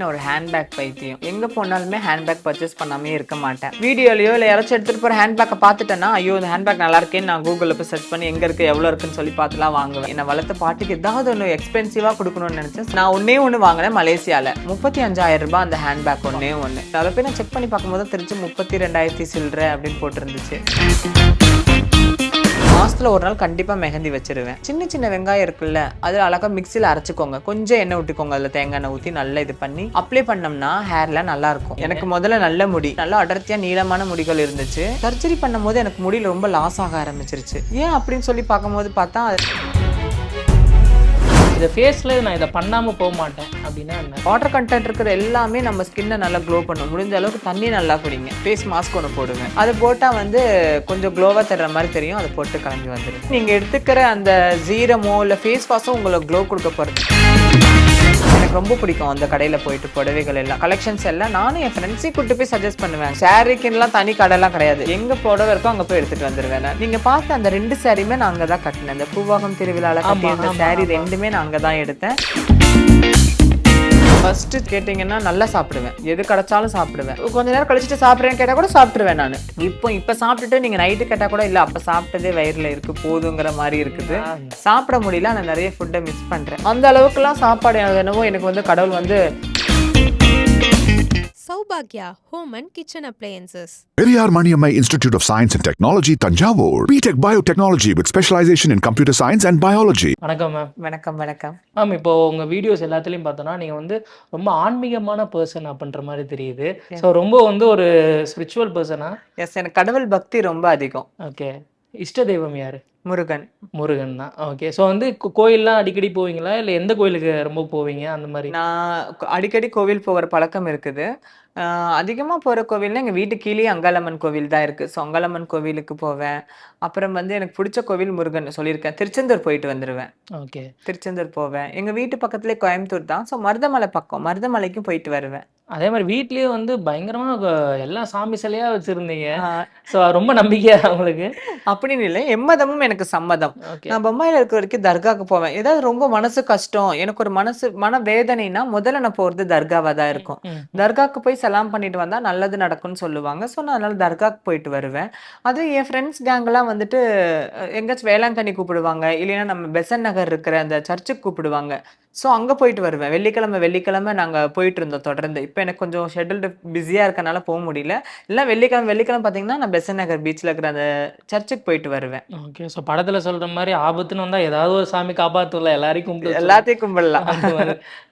ஒரு ஹேண்ட்பேக் பைத்தியம். எங்க போனாலுமே ஹேண்ட்பேக் பர்ச்சேஸ் பண்ணாமே இருக்க மாட்டேன். வீடியோலயோ இல்ல யாராச்சும் எடுத்துட்டு போற ஹேண்ட்பேக்கை பார்த்துட்டேன்னா, ஐயோ இந்த ஹேண்ட்பேக் நல்லா இருக்கேன்னு நான் கூகுள்ல போய் சர்ச் பண்ணி எங்க இருக்கு எவ்வளவு இருக்குன்னு சொல்லி பார்த்துலாம் வாங்குவேன். என்ன வளர்த்த பாட்டிக்கு ஏதாவது ஒன்று எக்ஸ்பென்சிவா கொடுக்கணும்னு நினைச்சேன். நான் ஒன்னே ஒன்று வாங்கினேன் மலேசியால. 35,000 அந்த ஹேண்ட்பேக் ஒன்னே ஒன்று. அதை போய் நான் செக் பண்ணி பார்க்கும்போது தெரிஞ்சு 32,000 சில்லற அப்படின்னு போட்டிருந்துச்சு. மாசத்துல ஒரு நாள் கண்டிப்பா மெஹந்தி வச்சிருவேன். சின்ன சின்ன வெங்காயம் இருக்குல்ல, அது அழகா மிக்சில அரைச்சுக்கோங்க. கொஞ்சம் எண்ணெய் ஊற்றிக்கோங்க, அதுல தேங்காய் எண்ணெய் ஊற்றி நல்லா இது பண்ணி அப்ளை பண்ணோம்னா ஹேர்ல நல்லா இருக்கும். எனக்கு முதல்ல நல்ல முடி, நல்லா அடர்த்தியா நீளமான முடிகள் இருந்துச்சு. சர்ஜரி பண்ணும் போது எனக்கு முடியல ரொம்ப லாஸ் ஆக ஆரம்பிச்சிருச்சு. ஏன் அப்படின்னு சொல்லி பார்க்கும்போது பார்த்தா இந்த ஃபேஸில் நான் இதை பண்ணாமல் போக மாட்டேன் அப்படின்னா என்ன? வாட்டர் கண்டென்ட் இருக்கிற எல்லாமே நம்ம ஸ்கின்னை நல்லா க்ளோ பண்ணும். முடிஞ்ச அளவுக்கு தண்ணி நல்லா குடிங்க. ஃபேஸ் மாஸ்க் ஒன்று போடுங்க. அது போட்டால் வந்து கொஞ்சம் க்ளோவாக தர்ற மாதிரி தெரியும். அதை போட்டு கலந்து வந்துடும். நீங்கள் எடுத்துக்கிற அந்த ஜீரமோ இல்லை ஃபேஸ் வாஷோ உங்களுக்கு க்ளோ கொடுக்க போகிறது. எனக்கு ரொம்ப பிடிக்கும் அந்த கடையில் போயிட்டு புடவைகள் எல்லாம் கலெக்ஷன்ஸ் எல்லாம் நானும் என் ஃப்ரெண்ட்ஸையும் கூட்டு போய் சஜஸ்ட் பண்ணுவேன். சாரிக்குலாம் தனி கடைலாம் கிடையாது. எங்க புடவை இருக்கோ அங்கே போய் எடுத்துட்டு வந்துருவேன். நீங்க பார்த்த அந்த 2 சாரியுமே நான் அங்கே தான் கட்டினேன். இந்த பூவாகம் திருவிழாவில் கட்டின அந்த சாரி 2மே நான் அங்கே தான் எடுத்தேன். ஃபர்ஸ்ட் கேட்டிங்கன்னா நல்லா சாப்பிடுவேன். எது கிடைச்சாலும் சாப்பிடுவேன். கொஞ்ச நேரம் கழிச்சுட்டு சாப்பிட்றேன்னு கேட்டால் கூட சாப்பிட்டுருவேன் நான். இப்போ சாப்பிட்டுட்டு நீங்கள் நைட்டு கேட்டால் கூட இல்லை அப்போ சாப்பிட்டதே வயிறில் இருக்குது போதுங்கிற மாதிரி இருக்குது. சாப்பிட முடியல. நான் நிறைய ஃபுட்டை மிஸ் பண்ணுறேன். அந்த அளவுக்குலாம் சாப்பாடு என்னவோ எனக்கு வந்து கடவுள் வந்து Saubhagya Home and Kitchen Appliances. Periyar Maniammai Institute of Science and Technology, Tanjavur. B.Tech Biotechnology with specialization in computer science and biology. வணக்கம் மேம். வணக்கம் வணக்கம் மேம், இப்போ உங்கள் வீடியோஸ் எல்லாத்துலேயும் பார்த்தோன்னா நீங்கள் வந்து ரொம்ப ஆன்மீகமான பர்சன் அப்படின்ற மாதிரி தெரியுது. ஸோ ரொம்ப வந்து ஒரு ஸ்பிரிச்சுவல் பர்சனா? எஸ், எனக்கு கடவுள் பக்தி ரொம்ப அதிகம். ஓகே. இஷ்ட தெய்வம் யார்? முருகன். முருகன் தான். ஓகே. ஸோ வந்து கோயிலெலாம் அடிக்கடி போவீங்களா இல்லை எந்த கோயிலுக்கு ரொம்ப போவீங்க அந்த மாதிரி? நான் அடிக்கடி கோவில் போகிற பழக்கம் இருக்குது. அதிகமாக போகிற கோவில்னா எங்கள் வீட்டு கீழே அங்காளம்மன் கோவில் தான் இருக்குது. ஸோ அங்காளம்மன் கோவிலுக்கு போவேன். அப்புறம் வந்து எனக்கு பிடிச்ச கோவில் முருகன் சொல்லியிருக்கேன். திருச்செந்தூர் போயிட்டு வந்துடுவேன். ஓகே. திருச்செந்தூர் போவேன். எங்கள் வீட்டு பக்கத்துலேயே கோயம்புத்தூர் தான். ஸோ மருதமலை பக்கம், மருதமலைக்கும் போயிட்டு வருவேன். அதே மாதிரி வீட்லேயே வந்து பயங்கரமாக எல்லாம் சாமி சிலையாக வச்சுருந்தீங்க. ஸோ ரொம்ப நம்பிக்கையா உங்களுக்கு? அப்படின்னு இல்லை, எம்மதமும் எனக்கு சம்மதம். நான் பம்பாயில் இருக்க வரைக்கும் தர்காவுக்கு போவேன். ஏதாவது ரொம்ப மனசு கஷ்டம், எனக்கு ஒரு மன வேதனைனா முதல்ல நான் போகிறது தர்காவாக தான் இருக்கும். தர்காவுக்கு போய் சலாம் பண்ணிட்டு வந்தா நல்லது நடக்கும்னு சொல்லுவாங்க. ஸோ நான் அதனால தர்காவுக்கு போயிட்டு வருவேன். அதுவும் என் ஃப்ரெண்ட்ஸ் கேங்கெல்லாம் வந்துட்டு எங்கேயாச்சும் வேளாங்கண்ணி கூப்பிடுவாங்க, இல்லைன்னா நம்ம பெசன் நகர் இருக்கிற அந்த சர்ச்சுக்கு கூப்பிடுவாங்க. ஸோ அங்கே போயிட்டு வருவேன். வெள்ளிக்கிழமை நாங்கள் போயிட்டு இருந்தோம் தொடர்ந்து. இப்போ எனக்கு கொஞ்சம் ஷெட்யூல்டு பிஸியாக இருக்கனால போக முடியல. இல்லை வெள்ளிக்கிழமை பார்த்தீங்கன்னா நான் பெசன் நகர் பீச்சில் இருக்கிற அந்த சர்ச்சுக்கு போயிட்டு வருவேன். ஓகே. ஸோ படத்தில் சொல்கிற மாதிரி ஆபத்துன்னு வந்தால் ஏதாவது ஒரு சாமி காப்பாற்றல, எல்லாரையும் கும்பிட்டு எல்லாத்தையும் கும்பிடலாம்.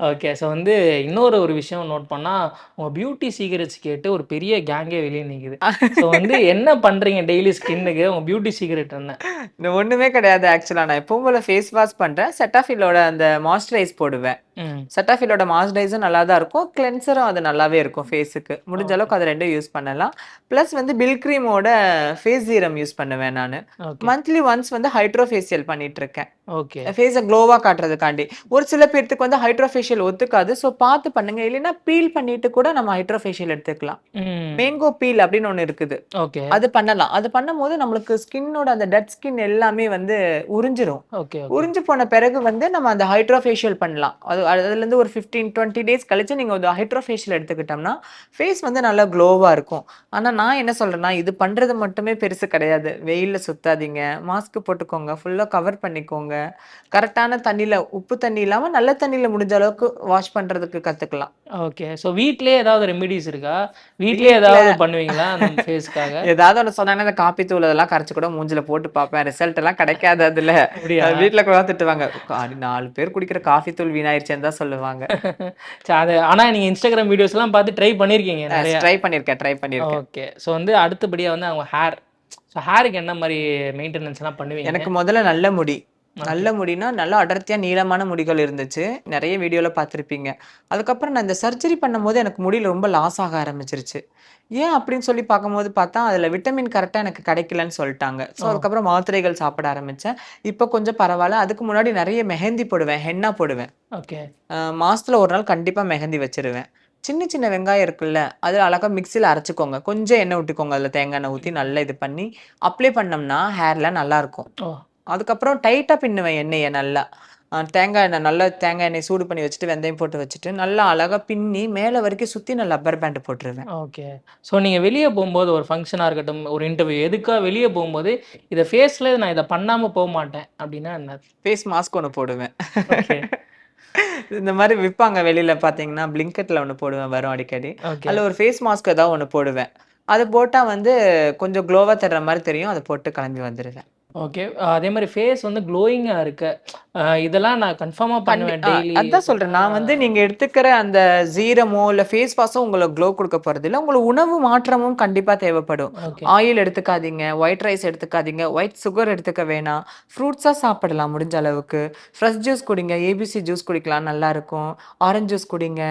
ஓகே. ஸோ வந்து இன்னொரு விஷயம் நோட் பண்ணால் உங்கள் பியூட்டி சீக்ரெட்ஸ் கேட்டு ஒரு பெரிய கேங்கே வெளியே நிற்குது. ஸோ வந்து என்ன பண்ணுறீங்க டெய்லி ஸ்கின்னுக்கு? உங்கள் பியூட்டி சீக்ரெட் என்ன? இந்த ஒன்றுமே கிடையாது. ஆக்சுவலாக நான் எப்பவும் போல ஃபேஸ் வாஷ் பண்ணுறேன். செட்டாஃபிலோட அந்த மாய்ஸ்சரைஸ் போடுவேன். செட்டாஃபிலோட மாய்ஸ்சரைஸும் நல்லா தான் இருக்கும், கிளென்சரும் அது நல்லாவே இருக்கும் ஃபேஸுக்கு. முடிஞ்ச அளவுக்கு அது 2 யூஸ் பண்ணலாம். ப்ளஸ் வந்து பில் கிரீமோட ஃபேஸ் சீரம் யூஸ் பண்ணுவேன் நான். மந்த்லி ஒன்ஸ் வந்து ஹைட்ரோ ஃபேஷியல் பண்ணிட்டு இருக்கேன். ஓகே. ஃபேஸை க்ளோவாக காட்டுறதுக்காண்டி. ஒரு சில பேர்த்துக்கு வந்து ஹைட்ரோ ஃபேஷியல் ஒத்துக்காது. ஸோ பார்த்து பண்ணுங்க. இல்லைன்னா பீல் பண்ணிட்டு கூட நம்ம ஹைட்ரோ ஃபேஷியல் எடுத்துக்கலாம். மேங்கோ பீல் அப்படின்னு ஒன்று இருக்குது. ஓகே. அது பண்ணலாம். அது பண்ணும்போது நம்மளுக்கு ஸ்கின்னோட அந்த டெட் ஸ்கின் எல்லாமே வந்து உறிஞ்சிரும். ஓகே. உறிஞ்சு போன பிறகு வந்து நம்ம அந்த ஹைட்ரோ ஃபேஷியல் பண்ணலாம். அதுலேருந்து ஒரு 15-20 டேஸ் கழிச்சு நீங்கள் ஒரு ஹைட்ரோ ஃபேஷியல் எடுத்துக்கிட்டோம்னா ஃபேஸ் வந்து நல்லா க்ளோவாக இருக்கும். ஆனால் நான் என்ன சொல்கிறேன்னா, இது பண்ணுறது மட்டுமே பெருசு கிடையாது. வெயிலில் சுத்தாதீங்க, மாஸ்க் போட்டுக்கோங்க, ஃபுல்லாக கவர் பண்ணிக்கோங்க. கரெக்டான தண்ணியில், உப்பு தண்ணி இல்லாமல் நல்ல தண்ணியில் முடிஞ்ச அளவுக்கு வாஷ் பண்ணுறதுக்கு கற்றுக்கலாம். ஓகே. ஸோ வீட்லேயே ஏதாவது ரெமிடிஸ் இருக்கா? வீட்லேயே ஏதாவது பண்ணுவீங்களா அந்த ஃபேஸ்க்காக? ஏதாவது ஒன்று சொன்னாங்கன்னா அந்த காப்பி தூள் அதெல்லாம் கரைச்சி கூட மூஞ்சில் போட்டு பார்ப்பேன். ரிசல்ட் எல்லாம் கிடைக்காது. அதில் வீட்டில் கூட திட்டுவாங்க, 4 பேர் குடிக்கிற காஃபி தூள் வீணாயிருச்சேன்னு தான் சொல்லுவாங்க. அது ஆனால் நீங்கள் இன்ஸ்டாகிராம் வீடியோஸ் எல்லாம் பார்த்து ட்ரை பண்ணியிருக்கீங்க? ட்ரை பண்ணியிருக்கேன். ஓகே. ஸோ வந்து அடுத்தபடியாக வந்து அவங்க ஹேர், ஸோ ஹேருக்கு என்ன மாதிரி மெயின்டெனன்ஸ்லாம் பண்ணுவீங்க? எனக்கு முதல்ல நல்ல முடினா நல்லா அடர்த்தியா நீளமான முடிகள் இருந்துச்சு. நிறைய வீடியோல பார்த்துருப்பீங்க. அதுக்கப்புறம் நான் இந்த சர்ஜரி பண்ணும்போது எனக்கு முடியல ரொம்ப லாஸ் ஆக ஆரம்பிச்சிருச்சு. ஏன் அப்படின்னு சொல்லி பார்க்கும்போது பார்த்தா அதில் விட்டமின் கரெக்டாக எனக்கு கிடைக்கலன்னு சொல்லிட்டாங்க. ஸோ அதுக்கப்புறம் மாத்திரைகள் சாப்பிட ஆரம்பித்தேன். இப்போ கொஞ்சம் பரவாயில்ல. அதுக்கு முன்னாடி நிறைய மெஹந்தி போடுவேன், ஹென்னா போடுவேன். ஓகே. மாதத்தில் ஒரு நாள் கண்டிப்பாக மெஹந்தி வச்சிருவேன். சின்ன சின்ன வெங்காயம் இருக்குல்ல, அது அழகாக மிக்சியில் அரைச்சிக்கோங்க. கொஞ்சம் எண்ணெய் ஊற்றிக்கோங்க, அதில் தேங்காய் எண்ணெய் ஊற்றி நல்லா இது பண்ணி அப்ளை பண்ணோம்னா ஹேரில் நல்லாயிருக்கும். அதுக்கப்புறம் டைட்டாக பின்னுவேன் எண்ணெயை நல்லா. தேங்காய் எண்ணெய், நல்லா தேங்காய் எண்ணெய் சூடு பண்ணி வச்சுட்டு வெந்தயம் போட்டு வச்சுட்டு நல்லா அழகா பின்னி மேலே வரைக்கும் சுற்றி நான் லப்பர் பேண்ட் போட்டுருவேன். ஓகே. ஸோ நீங்க வெளிய போம்போது ஒரு ஃபங்ஷனா இருக்கட்டும், ஒரு இன்டர்வியூ எதுக்கா வெளிய போம்போது, இத ஃபேஸ்ல நான் இத பண்ணாம போமாட்டேன் அப்டின்னா என்ன? ஃபேஸ் மாஸ்க் ஒன்று போடுவேன். ஓகே. இந்த மாதிரி விற்பாங்க வெளியில பார்த்தீங்கன்னா, பிளிங்கெட்ல ஒன்று போடுவேன், வரும் அடிக்கடி. ஓகே. அதில் ஒரு ஃபேஸ் மாஸ்க் ஏதாவது ஒன்று போடுவேன். அது போட்டா வந்து கொஞ்சம் க்ளோவா தர்ற மாரி தெரியும். அத போட்டு கிளம்பி வந்துருவேன். ஓகே. அதே மாரி ஃபேஸ் வந்து க்ளோயிங்கா இருக்க, இதெல்லாம் நான் கன்ஃபார்மா பண்ணுவேன் டெய்லி. அதான் சொல்றேன். நான் வந்து நீங்க எடுத்துக்கிற அந்த சீரமோ, இல்ல ஃபேஸ் வாஷோ உங்களுக்கு க்ளோ குடுக்க போறதில்ல. உங்களுக்கு உணவு மாற்றமும் கண்டிப்பா தேவைப்படும். ஓகே. ஆயில் எடுத்துக்காதீங்க, ஒயிட் ரைஸ் எடுத்துக்காதீங்க, ஒயிட் சுகர் எடுத்துக்க வேணாம். ஃப்ரூட்ஸா சாப்பிடலாம் முடிஞ்ச அளவுக்கு. ஃப்ரெஷ் ஜூஸ் குடிங்க. ஏபிசி ஜூஸ் குடிக்கலாம், நல்லாருக்கும். ஆரஞ்சு ஜூஸ் குடிங்க.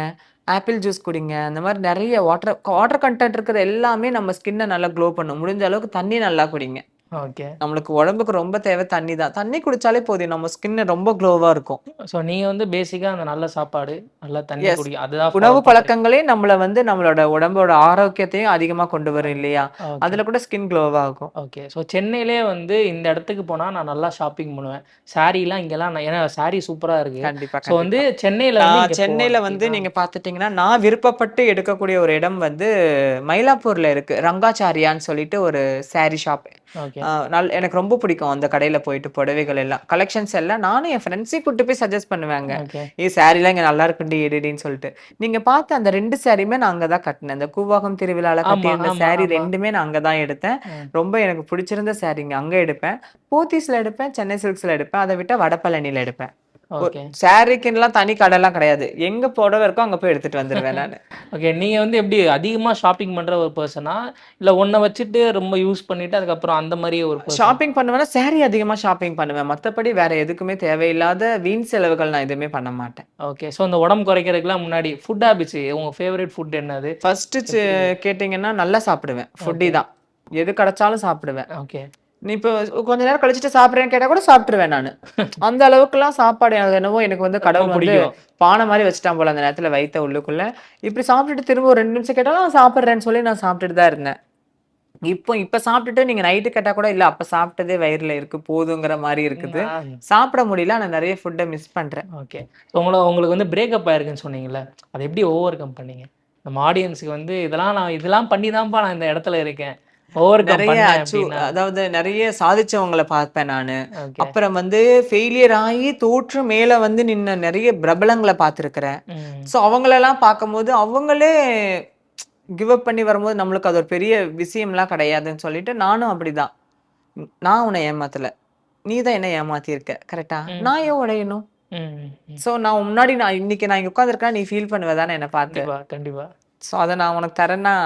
ஆப்பிள் ஜூஸ் குடிங்க. அந்த மாரி நெறைய வாட்டர் கன்டென்ட் இருக்கிற எல்லாமே நம்ம ஸ்கின்ன நல்லா க்ளோ பண்ணும். முடிஞ்ச அளவுக்கு தண்ணி நல்லா குடிங்க. ஓகே. நம்மளுக்கு உடம்புக்கு ரொம்ப தேவை தண்ணி தான். தண்ணி குடிச்சாலே போதும். நம்ம ஸ்கின் ரொம்ப க்ளோவா இருக்கும். ஸோ நீங்க வந்து பேசிக்கா அந்த நல்ல சாப்பாடு, நல்லா தண்ணி எஸ். குடிக்க அதுதான் ஃபாலோ உணவு பண்றீங்க. பழக்கங்களே நம்மள வந்து நம்மளோட உடம்போட ஆரோக்கியத்தையும் அதிகமா கொண்டு வரும் இல்லையா? ஓகே. அதுல கூட ஸ்கின் க்ளோவா ஆகும். ஓகே. ஸோ சென்னையிலே வந்து இந்த இடத்துக்கு போனா நான் நல்லா ஷாப்பிங் பண்ணுவேன். சாரீலாம் இங்கலாம் நான் ஏன்னா சாரீ சூப்பரா இருக்கு. கண்டிப்பா, ஸோ வந்து கண்டிப்பா. சென்னையில வந்து நான் இங்க சென்னையில போவேன் வந்து அப்படின்னா நீங்க பார்த்துட்டீங்கன்னா, நான் விருப்பப்பட்டு எடுக்கக்கூடிய ஒரு இடம் வந்து மயிலாப்பூர்ல இருக்கு. ரங்காச்சாரியான்னு சொல்லிட்டு ஒரு சாரி ஷாப். ஓகே. எனக்கு ரொம்ப பிடிக்கும் அந்த கடையில போயிட்டு புடவைகள் எல்லாம். கலெக்ஷன்ஸ் எல்லாம் நானும் என் ஃப்ரெண்ட்ஸையும் கூட்டு போய் சஜெஸ்ட் பண்ணுவேங்க. ஓகே. சாரிலாம் இங்க நல்லா இருக்குண்டி எடுடின்னு சொல்லிட்டு. நீங்க பார்த்த அந்த 2 சாரியுமே நான் அங்க தான் கட்டுனேன். அந்த கூவாகம் திருவிழால ஆமா, கட்டியிருந்த ஆமா, சாரி ஆமா. 2மே நான் அங்க தான் எடுத்தேன். ம். ரொம்ப எனக்கு பிடிச்சிருந்த சாரீங்க. அங்க எடுப்பேன். போத்தீஸ்ல எடுப்பேன், சென்னை சில்க்ஸ்ல எடுப்பேன். அத விட்டா வடபழனில எடுப்பேன். ஓகே. சாரிக்குன்னுலாம் தனி கடைலாம் கிடையாது. எங்க புடவை இருக்கோ அங்க போய் எடுத்துட்டு வந்துருவேன் நானு. ஓகே. நீங்க வந்து எப்படி அதிகமா ஷாப்பிங் பண்ற ஒரு பெர்சனா? இல்ல ஒண்ண வச்சுட்டு ரொம்ப யூஸ் பண்ணிட்டு அதுக்கப்புறம் அந்த மாரி ஒரு பெர்சனா? ஷாப்பிங் பண்ணுவேன்னா, சாரி அதிகமா ஷாப்பிங் பண்ணுவேன். மத்தபடி வேற எதுக்குமே தேவையில்லாத வீண் செலவுகள் நான் எதுவுமே பண்ண மாட்டேன். ஓகே. ஸோ இந்த உடம்பு குறைக்கிறதுக்குலாம் முன்னாடி ஃபுட் ஹேபிட்ஸ் உங்க ஃபேவரைட் ஃபுட் என்னது? ஃபர்ஸ்ட்டு கேட்டீங்கன்னா, நல்லா சாப்பிடுவேன். Foodie okay. தான். எது கிடைச்சாலும் சாப்பிடுவேன். ஓகே. நீ இப்போ கொஞ்ச நேரம் கழிச்சுட்டு சாப்பிடுறேன்னு கேட்டா கூட சாப்பிட்டுருவேன் நானு. அந்த அளவுக்குலாம் சாப்பாடு அது என்னவோ எனக்கு வந்து ரொம்ப கடவுள் வந்து பிடிக்கும். பானை மாரி வச்சுட்டான் போல அந்த நேரத்துல வயித்த உள்ளுக்குள்ள. இப்படி சாப்பிட்டுட்டு திரும்ப ஒரு 2 நிமிஷம் கேட்டாலும் நான் சாப்பிடுறேன்னு சொல்லி நான் சாப்பிட்டுட்டு தான் இருந்தேன். இப்ப சாப்பிட்டுட்டு நீங்க நைட்டு கேட்டா கூட இல்ல அப்ப சாப்பிட்டதே வயிறுல இருக்கு போதுங்கிற மாரி இருக்குது. ஆ. சாப்பிட முடியல. ஆனா நெறைய ஃபுட்ட மிஸ் பண்றேன். ஓகே. உங்களுக்கு வந்து பிரேக்கப் ஆயிருக்குன்னு சொன்னீங்கல்ல. அத எப்படி ஓவர் கம் பண்ணீங்க? நம்ம ஆடியன்ஸ்க்கு வந்து இதெல்லாம் பண்ணி தான்ப்பா நான் இந்த இடத்துல இருக்கேன். ஓவர் கம் நெறைய பண்ணேன் அப்படின்னா? அதாவது நெறைய சாதிச்சவங்கள பார்ப்பேன் நானு. ஓகே. அப்புறம் வந்து ஃபெயிலியர் ஆகி தோற்று மேல வந்து நின்ன நெறைய பிரபலங்கள பார்த்துருக்கிறேன். ம். ஸோ அவங்களெல்லாம் பார்க்கும்போது அவங்களே கிவ் அப் பண்ணி வரும்போது நம்மளுக்கு அது ஒரு பெரிய விஷயம்லாம் கிடையாதுன்னு சொல்லிட்டு நானும் அப்படிதான். நான் உன்னை ஏமாத்தல. நீ தான் என்ன ஏமாத்தியிருக்க. கரெக்ட்டா? ம். நான் ஏன் உடையணும்? ம். ம். ஸோ நான் இன்னைக்கு இங்க உட்கார்ந்திருக்கேன். நீ ஃபீல் பண்ணுவ தானே என்ன பார்த்து. கண்டிப்பா, கண்டிப்பா. ஸோ அத நான் உனக்கு தரேன்னா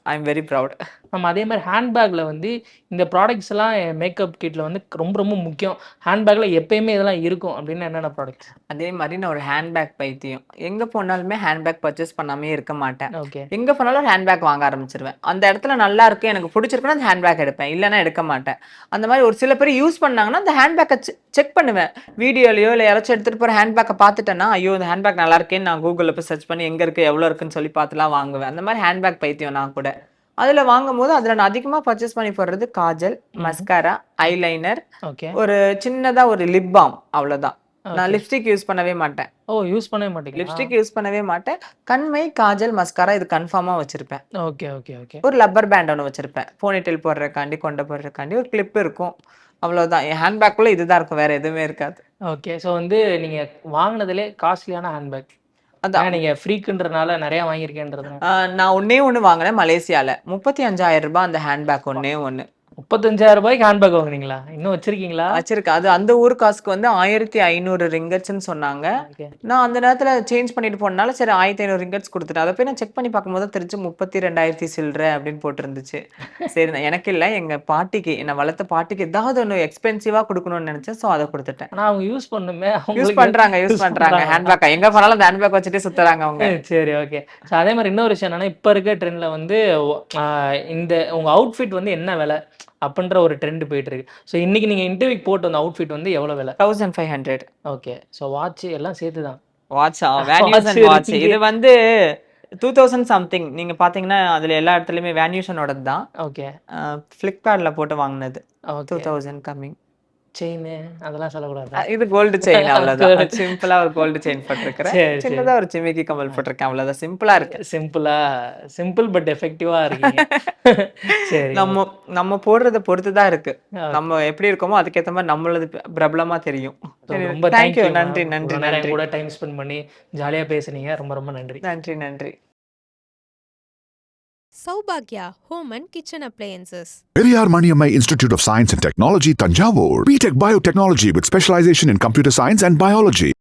ஐ அம் வெரி ப்ரவுட். நம்ம அதே மாரி ஹேண்ட்பேக்ல வந்து இந்த ப்ராடக்ட்ஸ் எல்லாம் மேக்கப் கிட்ல வந்து ரொம்ப ரொம்ப முக்கியம். ஹேண்ட்பேக்ல எப்பயுமே இதெல்லாம் இருக்கும் அப்படின்னா என்னென்ன ப்ராடக்ட்ஸ்? அதே மாரி நான் ஒரு ஹேண்ட்பேக் பைத்தியம். எங்க போனாலுமே ஹேண்ட்பேக் பர்ச்சேஸ் பண்ணாமயே இருக்க மாட்டேன். ஓகே. எங்க போனாலும் ஹேண்ட்பேக் வாங்க ஆரம்பிச்சுருவேன். அந்த இடத்துல நல்லா இருக்கு, எனக்கு பிடிச்சிருக்குன்னா அந்த ஹேண்ட்பேக் எடுப்பேன். இல்லன்னா எடுக்க மாட்டேன். அந்த மாரி ஒரு சில பேர் யூஸ் பண்ணாங்கன்னா, அந்த ஹேண்ட்பேக்க செக் பண்ணுவேன். வீடியோலயோ இல்ல யாராச்சும் எடுத்துட்டு போற ஹேண்ட்பேக்க பார்த்துட்டேன்னா, ஐயோ! இந்த ஹேண்ட்பேக் நல்லா இருக்கேன்னு நான் Googleல போய் சர்ச் பண்ணி எங்க இருக்கு, எவ்வளோ இருக்குன்னு சொல்லி பார்த்துலாம் வாங்குவேன். அந்த மாரி ஹேண்ட்பேக் பைத்தியம் நான் கூட. அதுல வாங்கும்போது அதுல நான் அதிகமா பர்ச்சேஸ் பண்ணி போடுறது காஜல், மஸ்காரா, ஐலைனர், ஓகே. ஒரு சின்னதா ஒரு லிப் பால்ம் அவ்வளோதான். நான் ஓகே. லிப்ஸ்டிக் யூஸ் பண்ணவே மாட்டேன். ஓ! யூஸ் பண்ணவே மாட்டீங்களா? லிப்ஸ்டிக் யூஸ் பண்ணவே மாட்டேன். கண்மை, காஜல், மஸ்காரா இது கன்ஃபார்மா வச்சிருப்பேன். Okay, okay, okay. ஒரு லப்பர் பேண்ட் ஒண்ணு வச்சிருப்பேன். போனிடெயில் போடுறதுக்காண்டி, கொண்ட போடுறதுக்காண்டி ஒரு கிளிப் இருக்கும். அவ்வளோதான். என் ஹேண்ட்பேக்குள்ள இதுதான் இருக்கும். வேற எதுவுமே இருக்காது. ஓகே. ஸோ வந்து நீங்க வாங்குனதிலே காஸ்ட்லியான ஹேண்ட்பேக். அதான். ஏன்னா நீங்க ஃப்ரீக்குன்றனால நெறைய வாங்கியிருக்கேன்றதுனால. நான் ஒண்ணே ஒண்ணு வாங்குனேன் மலேசியால. ரூ. 35,000 அந்த ஹேண்ட்பேக் ஒண்ணே ஒண்ணு. ரூ. 35,000க்கு ஹேண்ட்பேக் வாங்குனீங்களா? இன்னும் வச்சிருக்கீங்களா? வச்சிருக்கேன். அது அந்த ஊர் காசுக்கு வந்து 1500 ரிங்கட்ஸ்ன்னு சொன்னாங்க. ஓகே. நான் அந்த நேரத்துல சேஞ்ச் பண்ணிட்டு போனனால சரி 1500 ரிங்கட்ஸ் குடுத்துட்டேன். அத போய் நான் செக் பண்ணி பார்க்கும்போது தான் தெரிஞ்சு 32,000 சில்ற அப்படின்னு போட்டிருந்துச்சு. சரி எனக்கு இல்ல எங்க பாட்டிக்கு, என்ன வளர்த்த பாட்டிக்கு ஏதாவது ஒண்ணு எக்ஸ்பென்சிவா குடுக்கணும்னு நினைச்சேன். ஸோ அத குடுத்துட்டேன். ஆனா அவங்க யூஸ் பண்ணுமே. யூஸ் அவங்களுக்கு பண்றாங்க யூஸ் பண்றாங்களா? ஹேண்ட்பேக். எங்க போனாலும் அந்த ஹேண்ட்பேக் வச்சுட்டே சுத்துறாங்க அவங்க. சரி, ஓகே. ஸோ அதே மாரி இன்னொரு விஷயம் என்னன்னா, இப்ப இருக்க ட்ரெண்ட்ல வந்து அ இந்த உங்க அவுட்ஃபிட் வந்து என்ன விலை? அப்படின்ற ஒரு ட்ரெண்ட் போயிட்டு இருக்கு. ஸோ இன்னைக்கு நீங்க இன்டர்வியூக்கு போட்டு வந்த அவுட்ஃபிட் வந்து எவ்வளோ விலை? 1500. ஓகே. ஸோ வாட்ச் எல்லாம் சேர்த்து தான். வாட்ச்சா? வேன்யூசன் வாட்ச். இருக்கீங்க. இது வந்து 2000 சம்திங். நீங்க பாத்தீங்கன்னா அதுல எல்லா இடத்துலயுமே வேன்யூசனோடது தான். ஓகே. Flipkartல போட்டு வாங்குனது. ஓகே. 2000 கம்மிங். செயின் அதெல்லாம் சொல்லக்கூடாது. இது கோல்டு செயின் Gold. அவ்வளவுதான். சிம்பிளா ஒரு கோல்டு செயின் போட்டிருக்கிறேன். சரி, சின்னதா ஒரு ஜிமிக்கி கம்மல் போட்டிருக்கேன். அவ்வளவுதான். சிம்பிளா இருக்கு. சிம்பிள் பட் எஃபெக்டிவா இருக்கீங்க. சரி. நம்ம போடுறத பொறுத்து தான் இருக்கு. Okay. நம்ம எப்படி இருக்கோமோ அதுக்கேத்த மாதிரி நம்மளது பிரபலமா தெரியும். ரொம்ப தேங்க்யூ. தேங்க்யூ. நன்றி நன்றி நன்றி கூட டைம் ஸ்பெண்ட் பண்ணி ஜாலியா பேசுனீங்க. ரொம்ப ரொம்ப நன்றி. நன்றி நன்றி. Saubhagya Home and Kitchen Appliances. Periyar Maniammai Institute of Science and Technology, Tanjavur. BTech Biotechnology with specialization in computer science and biology.